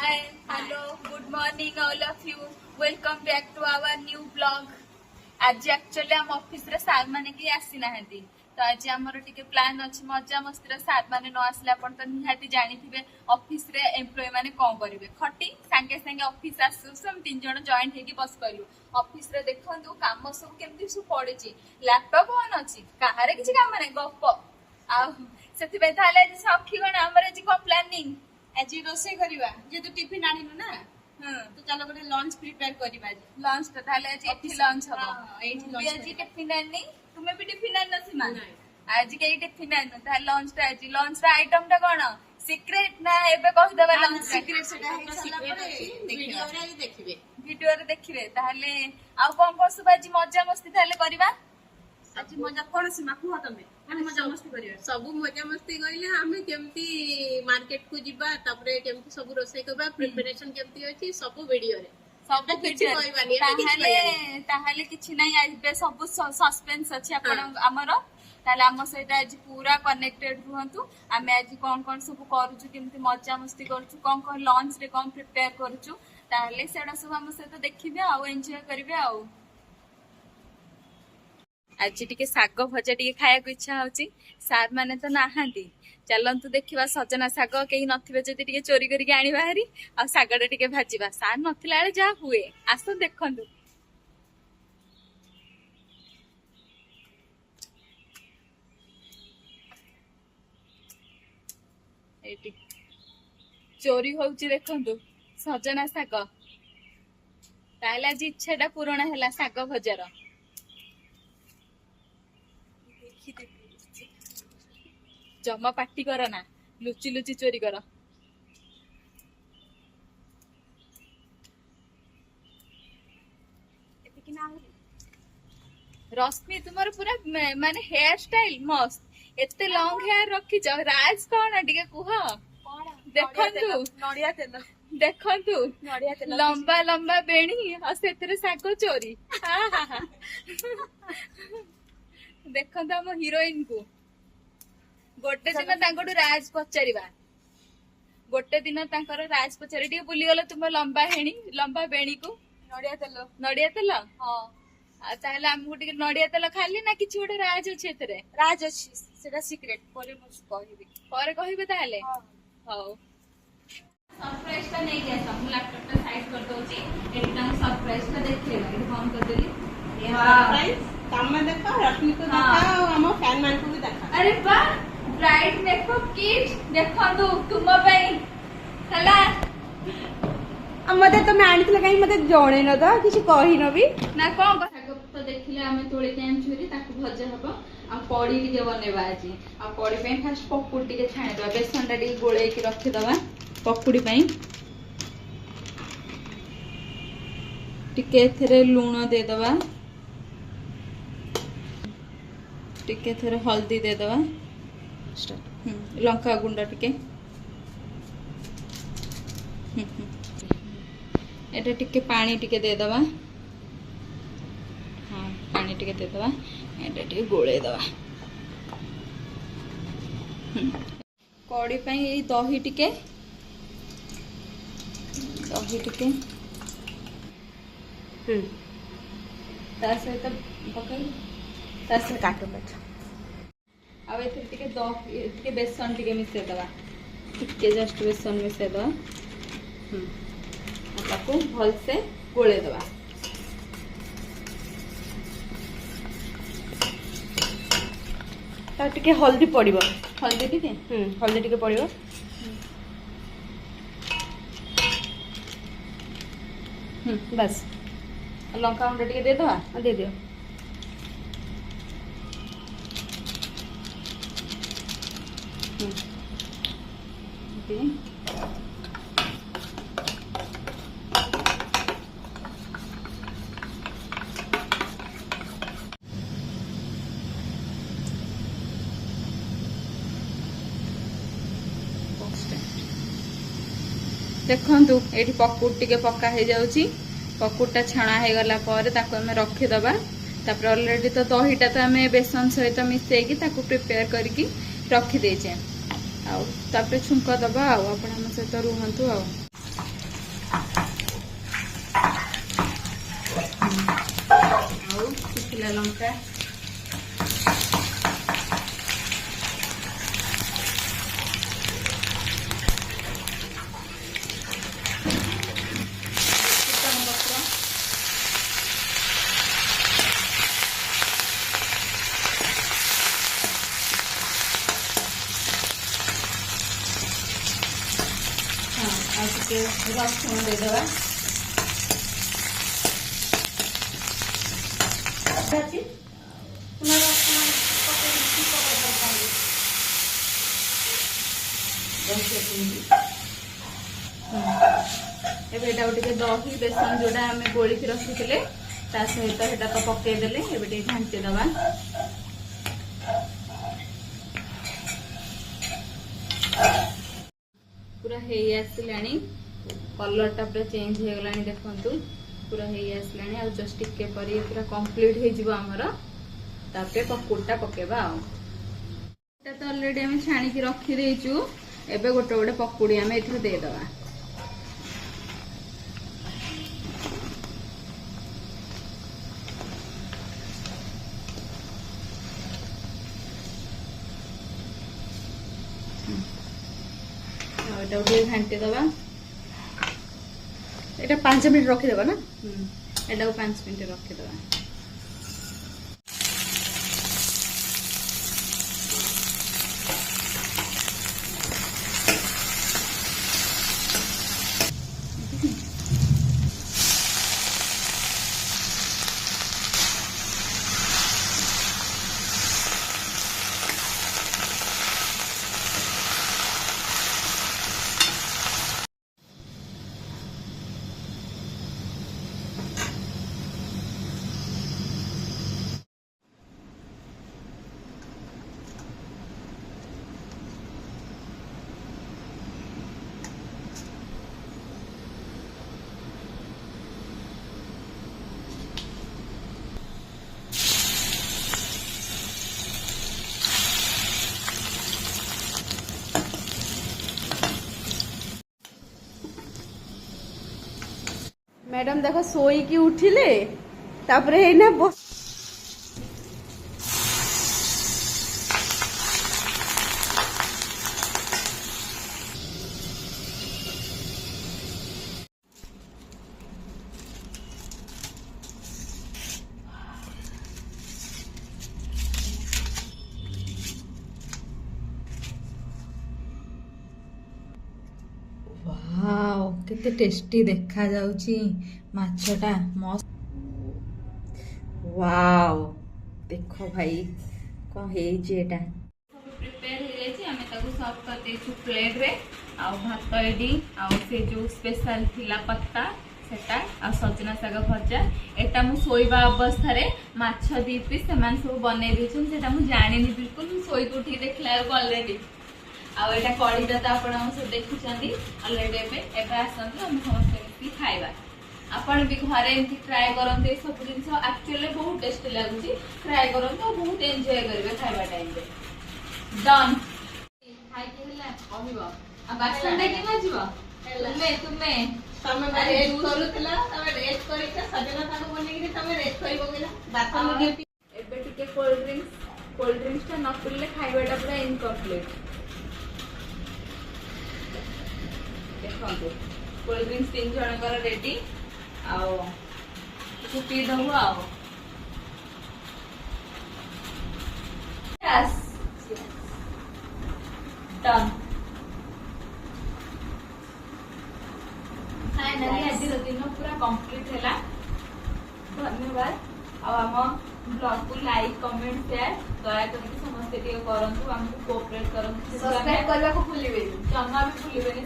Hi, hello, good morning all of you. Welcome back to our new vlog. आज actually हम office रे सार माने की आसी नाहंती तो आज हमर टिके प्लान अछि मजा मस्ती रे सार माने न आसले अपन तो निहाती जानि थिबे ऑफिस रे एम्प्लॉय माने कोन करिवे खटी संगे संगे ऑफिस आसु सम तीन जण जॉइन हेकी बस करियो ऑफिस रे देखंतु काम सब केमती सु पड़ेची लैपटॉप ऑन अछि काहारे किछि काम माने गप आ सेति बे थाले सखी गण हमर जी को प्लानिंग आज रोसे करवा जे तो टिफिन आनिनु ना तो चलो गोटे लंच प्रिपेयर करबा लंच तो थाले आज एठी लंच हबो एठी लंच आज टिफिन आनी तुमे भी टिफिन आन नसी मान आज के टिफिन आन थाले लंच ता आज लंच रा आइटम ता कोन सीक्रेट ना एबे कह देबा लंच सीक्रेट सेटा है सीक्रेट अछि वीडियो रे देखिबे ताले आ कोन कोन सब आज मजा मस्ती थाले करबा आज मजा कोन सीमा कुह तमे हम मजा मस्ती करिया सब मजा मस्ती कइले हमें केमती मार्केट को जिबा तबरे केमती सब रोसे करबा प्रिपरेशन केमती अछि सब वीडियो रे सब किछि कहबानी ताहाले किछि नै आइबे सब सस्पेंस अछि आपण हमर ताले हम सहित आज पूरा कनेक्टेड रहंतु हमें आज कोन कोन सब करूछु केमती मजा मस्ती करूछु कोन कोन लंच रे कोन प्रिपेयर करूछु ताले सेडा सब हम सहित देखिबे आ एन्जॉय करबे आ आज टिके साग भजा टिके खाया को इच्छा होची सार माने तो नाहांती चलंतु देखिबा सजना साग केही नथिबे जति टिके चोरी करिके आनी बाहरी आ सागडा टिके भाजीबा सार नथिला बेले जा हुए आसो देखंतु एटी चोरी होउची देखंतु सजना साग ताला जी इच्छाटा पूर्ण हैला साग भजार जमा पार्टी कर ना लुची लुची चोरी कर रश्मि तुम्हारे पूरा माने हेयर स्टाइल मस्त एते लॉन्ग हेयर रखी छ राज कोन टिके कुह देखंतु नडिया तेल देखंतु नडिया तेल लंबा लंबा बेणी आ सेतरे सागो चोरी देखंतु हम हीरोइन को गोटे दिन तांकोडु राज पचारिबा गोटे दिन तांकर राज पचारि टिके बुली गलो तुम लंबा हेणी लंबा बेणी को नडिया तेल हां आ ताहले हमहु टिके नडिया तेल खाली ना किछि गोटे राज अछि एतरे राज अछि सेटा सीक्रेट परे मु कहिबे ताहले हां सरप्राइज ता नै गया सब लैपटॉप पे साइड कर दोची एटा सरप्राइज ता देखले फोन कर देली सरप्राइज काम में देखा रश्मि को देखा और हम फैन मान को भी देखा अरे वाह ब्राइट मेकअप किट देखो तो तुम पई हला मते तो मैं आनितले काई मते जणे न तो किछि कहि न भी ना कोन कथा तो देखिले हमें तोळे के आन छुरी ताकू भजा हबो आ पड़ी टिके बनेबा आजी आ पड़ी पे फर्स्ट पकुड़ी टिके छाणे दबा बेसन टा टिके गोळे के रखि दबा पकुड़ी पई टिके थरे लूण दे दबा टिके थरे हल्दी दे दबा लंका गुंडा टिके एटा टिके पानी टिके दे दबा हां पानी टिके दे दबा एटा टिके गोळे दबा कड़ी पई ए दही टिके ता सहित पकड़ ता से काटो अब एथे टिके बेसन टिके मिसे दबा टिके जस्ट बेसन मिसे दबा ताको भल से गोळे दबा ता टिके हल्दी पड़िबो हल्दी टिके पड़िबो बस लंका गुंडा टिके दे दबा दे दियो देखंतु एठी पकुड़ टिके पक्का हे जाउची पकुड़टा छाणा हे गला पर ताको हमें रखि दबा तापर ऑलरेडी तो दहीटा तो हमें बेसन सहित मिसेकी ताको प्रिपेयर करके रखी देचे आ तापर छुंक दबा आ आपण हम सहित रुहंतु आ ଜିରା ଲଙ୍କା ଫୁଟଣ ପତ୍ର ଆଉ ଟିକେ ରସୁଣ ଦେଇଦବା ଏବେ ଏଟାକୁ ଟିକେ ଦହି ବେସନ ଯୋଉଟା ଆମେ ଗୋଳିକି ରଖିଥିଲେ ତା ସହିତ ସେଟା ତ ପକେଇଦେଲେ ଏବେ ଟିକେ ଘାଣ୍ଟି ଦବା पूरा हेई आसलानी कलर टा पूरा चेंज हो गलानी देखंतु पूरा हेई आसलानी आ जस्ट टिके पर ये पूरा कंप्लीट हे जिवो हमर तापे पकुड़टा पकेबा आ एटा तो ऑलरेडी हम छाणी की रखी देइचू एबे गोटे गोटे पकुड़ी हम एथि दे दवा एटा उठे घांटी दवा एटा 5 मिनिट रखी देबा ना एटा 5 मिनिट रखी देबा मैडम देखो सोई की उठिले तापरे हे ना वाओ केते टेस्टी देखा जाउची माछटा मस्त वाओ देखो भाई कौन है जेटा सब प्रिपेयर हो जाई छी हमें ताको सर्व कर दे छु प्लेट रे आ भात एडी आ से जो स्पेशल थिला पत्ता सेटा आ सजना साग भजा एटा मु सोइबा अवस्था रे माछ दी पीस समान सब बने दी छु सेटा मु जानि नि बिल्कुल मु सोई को उठी देखला ऑलरेडी आ एटा कढ़ीटा तो आपण सब देखुचंदी ऑलरेडी एबे आसंतु हम समस्त मिसी खाइबा आपण भी घरे एमती ट्राई करंते सब जिंस एक्चुअली बहुत टेस्टी लागुची ट्राई करंते बहुत एंजॉय करबे खाइबा टाइम पे डन खाइ के हला कहबो आ बासन दे के माजिबो तुमे रेस्ट करूतला तमे रेस्ट करी के सजना ताको बने के तमे रेस्ट करबो गेला बासन ड्यूटी एबे टिके कोल्ड ड्रिंक्स ता न पिले खाइबाटा पूरा इनकम्प्लीट देखो कोल्ड ड्रिंक्स 3 जणकर रेडी आओ तो पी दबो आओ यस डन फाइनली आज दिन पूरा कंप्लीट हैला धन्यवाद आ हम ब्लॉग को लाइक कमेंट शेयर दया करके समस्त टिके करंतु हमको कोऑपरेट करंतु सब्सक्राइब करबा को भूलिबेनी जम्मा भी भूलिबेनी।